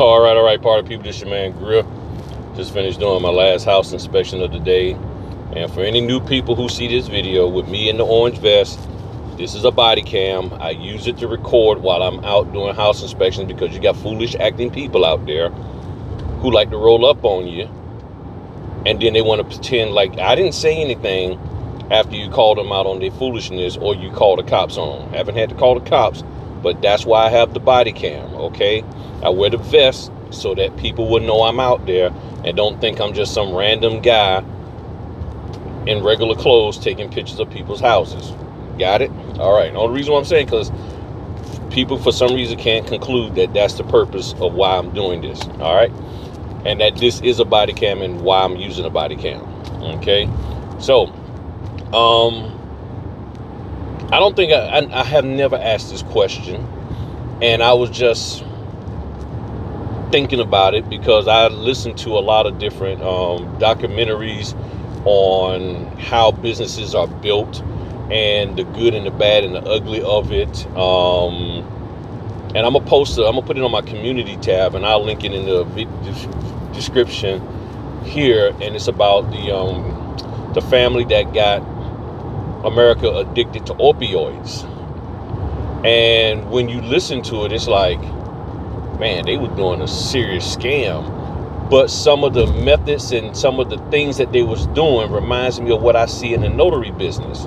All right, party people. This your man Griff. Just finished doing my last house inspection of the day. And for any new people who see this video with me in the orange vest, this is a body cam. I use it to record while I'm out doing house inspections because you got foolish acting people out there who like to roll up on you. And then they want to pretend like I didn't say anything after you called them out on their foolishness or you call the cops on them. Haven't had to call the cops, but that's why I have the body cam, okay? I wear the vest so that people will know I'm out there and don't think I'm just some random guy in regular clothes taking pictures of people's houses. Got it? All right. The only reason why I'm saying, because people for some reason can't conclude that that's the purpose of why I'm doing this. All right. And that this is a body cam and why I'm using a body cam. Okay. So, I don't think I have never asked this question, and I was just thinking about it because I listened to a lot of different documentaries on how businesses are built and the good and the bad and the ugly of it. And I'm gonna put it on my community tab, and I'll link it in the description here. And it's about the family that got America addicted to opioids. And when you listen to it, it's like, man, they were doing a serious scam. But some of the methods and some of the things that they was doing reminds me of what I see in the notary business.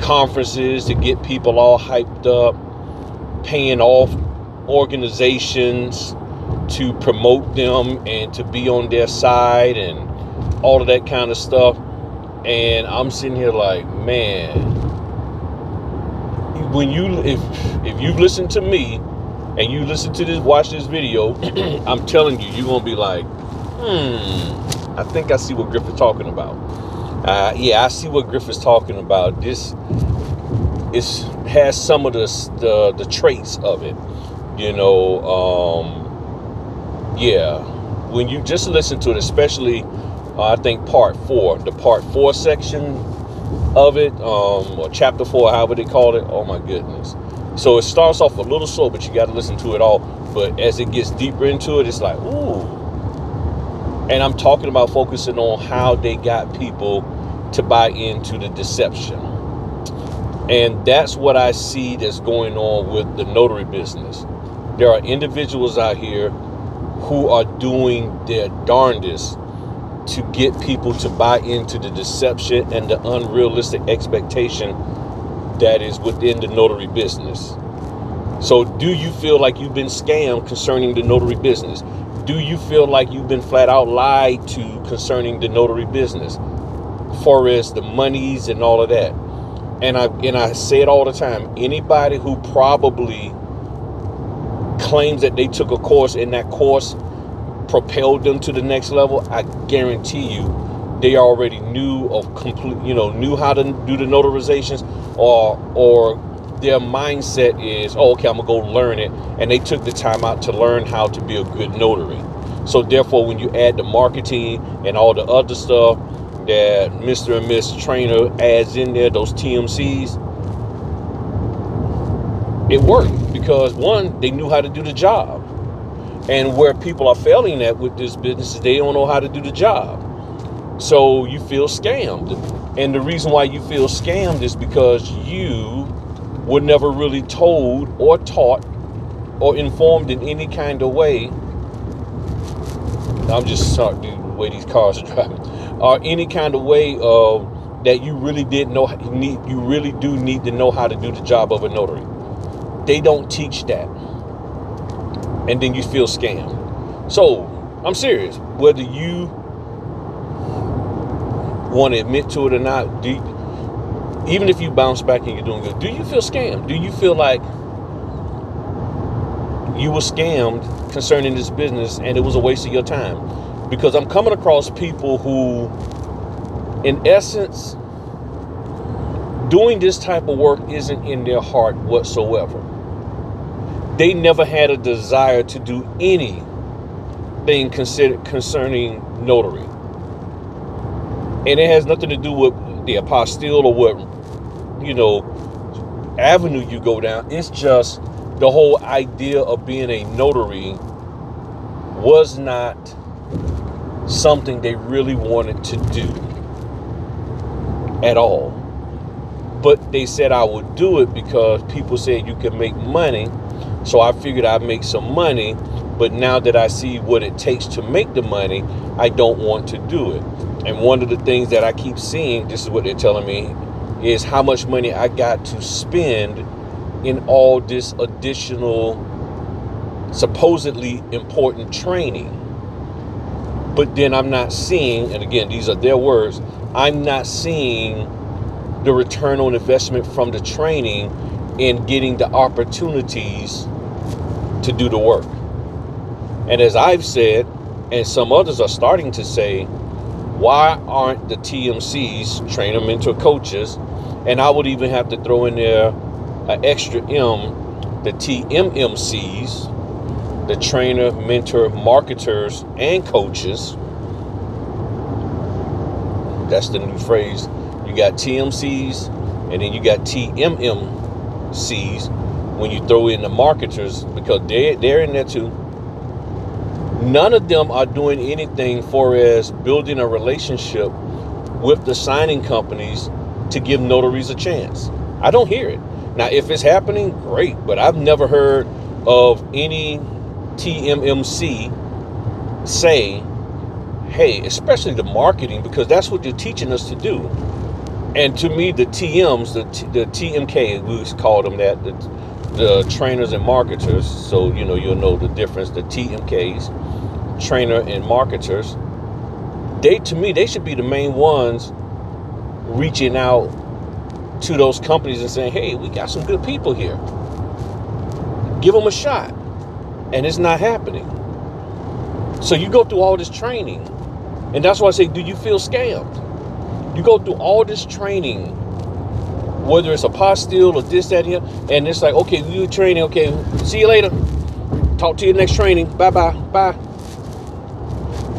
Conferences to get people all hyped up, paying off organizations to promote them and to be on their side and all of that kind of stuff. And I'm sitting here like, man, when if you've listened to me and you listen to this, watch this video, I'm telling you, you're gonna be like, I think I see what Griff is talking about. Yeah, I see what Griff is talking about. This has some of the traits of it, you know. Yeah, when you just listen to it, especially I think the part 4 section of it, or chapter 4, however they call it. Oh my goodness. So it starts off a little slow, but you got to listen to it all. But as it gets deeper into it, it's like, ooh. And I'm talking about focusing on how they got people to buy into the deception. And that's what I see that's going on with the notary business. There are individuals out here who are doing their darndest to get people to buy into the deception and the unrealistic expectation that is within the notary business. So do you feel like you've been scammed concerning the notary business? Do you feel like you've been flat out lied to concerning the notary business, far as the monies and all of that? And I say it all the time. Anybody who probably claims that they took a course and that course propelled them to the next level, I guarantee you they already knew how to do the notarizations, or their mindset is, oh, okay, I'm gonna go learn it, and they took the time out to learn how to be a good notary. So therefore, when you add the marketing and all the other stuff that Mr. and Miss Trainer adds in there, those TMCs, it worked because one, they knew how to do the job. And where people are failing at with this business is they don't know how to do the job. So you feel scammed. And the reason why you feel scammed is because you were never really told or taught or informed in any kind of way. I'm just sorry, dude, the way these cars are driving. Or any kind of way of that you really did know. You really do need to know how to do the job of a notary. They don't teach that. And then you feel scammed. So I'm serious. Whether you want to admit to it or not, even if you bounce back and you're doing good, do you feel scammed? Do you feel like you were scammed concerning this business and it was a waste of your time? Because I'm coming across people who, in essence, doing this type of work isn't in their heart whatsoever. They never had a desire to do anything concerning notary. And it has nothing to do with the apostille or what, avenue you go down. It's just the whole idea of being a notary was not something they really wanted to do at all. But they said I would do it because people said you can make money. So I figured I'd make some money. But now that I see what it takes to make the money, I don't want to do it. And one of the things that I keep seeing, this is what they're telling me, is how much money I got to spend in all this additional, supposedly important training. But then I'm not seeing, and again, these are their words, I'm not seeing the return on investment from the training in getting the opportunities to do the work. And as I've said, and some others are starting to say, why aren't the TMCs, trainer mentor coaches, and I would even have to throw in there an extra M, the TMMCs, the trainer, mentor, marketers, and coaches. That's the new phrase. You got TMCs, and then you got TMMCs when you throw in the marketers, because they're in there too. None of them are doing anything for as building a relationship with the signing companies to give notaries a chance. I don't hear it. Now, if it's happening, great, but I've never heard of any TMMC say, hey, especially the marketing, because that's what you're teaching us to do. And to me, the TMs, the TMK, we call them that, the trainers and marketers. So, you'll know the difference. The TMKs, trainer and marketers, to me, they should be the main ones reaching out to those companies and saying, hey, we got some good people here. Give them a shot. And it's not happening. So you go through all this training. And that's why I say, do you feel scammed? You go through all this training, whether it's a apostille or this, that, here, and it's like, okay, you training, okay, see you later. Talk to you next training. Bye-bye. Bye.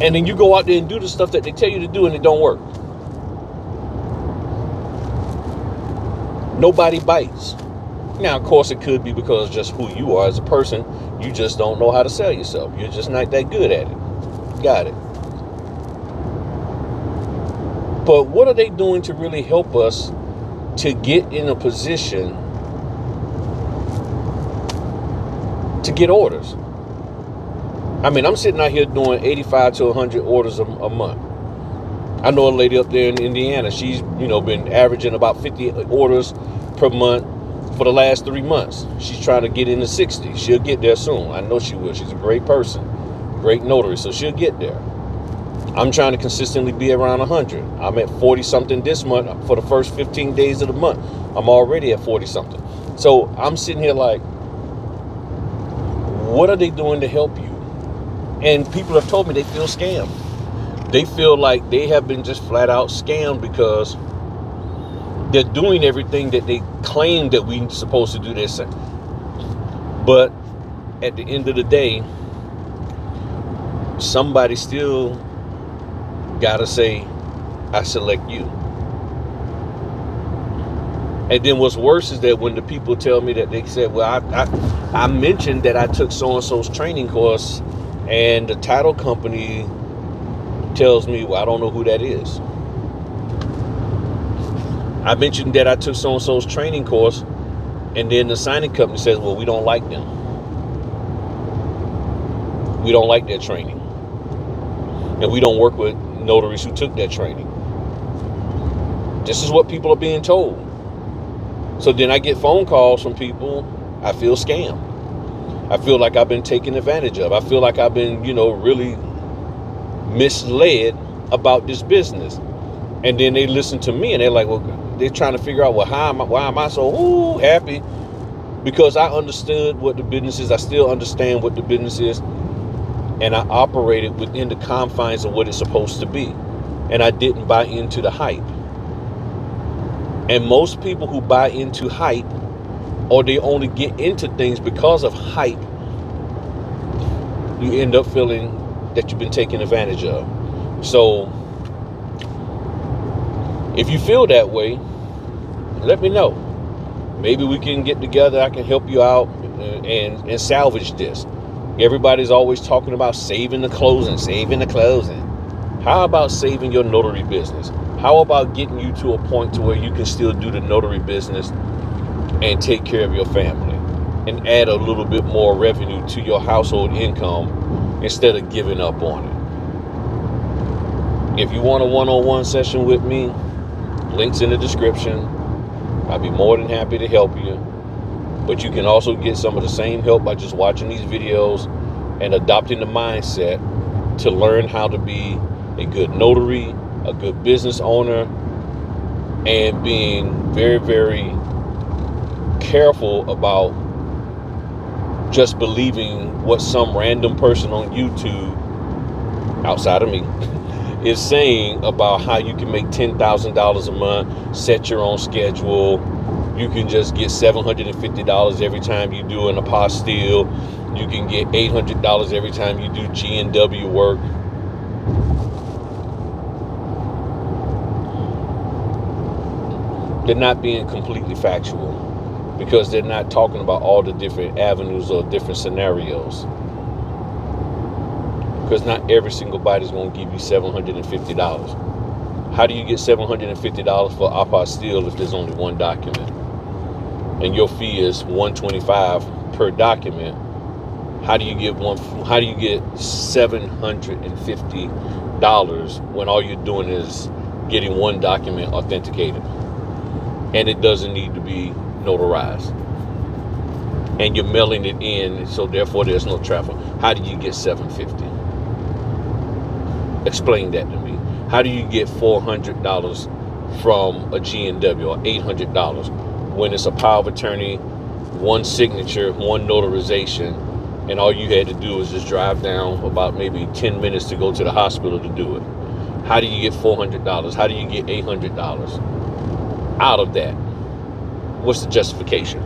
And then you go out there and do the stuff that they tell you to do and it don't work. Nobody bites. Now, of course, it could be because just who you are as a person. You just don't know how to sell yourself. You're just not that good at it. Got it. But what are they doing to really help us to get in a position to get orders? I mean, I'm sitting out here doing 85 to 100 orders a month. I know a lady up there in Indiana. She's, been averaging about 50 orders per month for the last 3 months. She's trying to get into 60. She'll get there soon. I know she will. She's a great person, great notary, so she'll get there. I'm trying to consistently be around 100. I'm at 40 something this month. For the first 15 days of the month, I'm already at 40 something. So I'm sitting here like, what are they doing to help you? And people have told me they feel scammed. They feel like they have been just flat out scammed because they're doing everything that they claim that we're supposed to do this. But at the end of the day, somebody still gotta say, I select you. And then what's worse is that when the people tell me that they said, well, I mentioned that I took so-and-so's training course, and the title company tells me, well, I don't know who that is. I mentioned that I took so-and-so's training course, and then the signing company says, well, we don't like them. We don't like their training. And we don't work with notaries who took that training. This is what people are being told. So then I get phone calls from people. I feel scammed. I feel like I've been taken advantage of. I feel like I've been, really misled about this business. And then they listen to me and they're like, well, they're trying to figure out, well, why am I so happy? Because I understood what the business is. I still understand what the business is. And I operated within the confines of what it's supposed to be. And I didn't buy into the hype. And most people who buy into hype, or they only get into things because of hype, you end up feeling that you've been taken advantage of. So if you feel that way, let me know. Maybe we can get together. I can help you out and salvage this. Everybody's always talking about saving the closing, saving the closing. How about saving your notary business? How about getting you to a point to where you can still do the notary business and take care of your family and add a little bit more revenue to your household income instead of giving up on it? If you want a one-on-one session with me, links in the description. I'd be more than happy to help you. But you can also get some of the same help by just watching these videos and adopting the mindset to learn how to be a good notary, a good business owner, and being very, very careful about just believing what some random person on YouTube, outside of me, is saying about how you can make $10,000 a month, set your own schedule. You can just get $750 every time you do an apostille. You can get $800 every time you do G&W work. They're not being completely factual because they're not talking about all the different avenues or different scenarios. Because not every single body's going to give you $750. How do you get $750 for apostille if there's only one document? And your fee is $125 per document. How do you get $750 when all you're doing is getting one document authenticated? And it doesn't need to be notarized. And you're mailing it in, so therefore there's no travel. How do you get $750? Explain that to me. How do you get $400 from a G&W or $800 when it's a power of attorney, one signature, one notarization, and all you had to do is just drive down about maybe 10 minutes to go to the hospital to do it? How do you get $400? How do you get $800 out of that? What's the justification?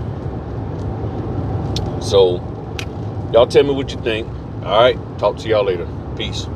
So y'all tell me what you think. All right, talk to y'all later. Peace.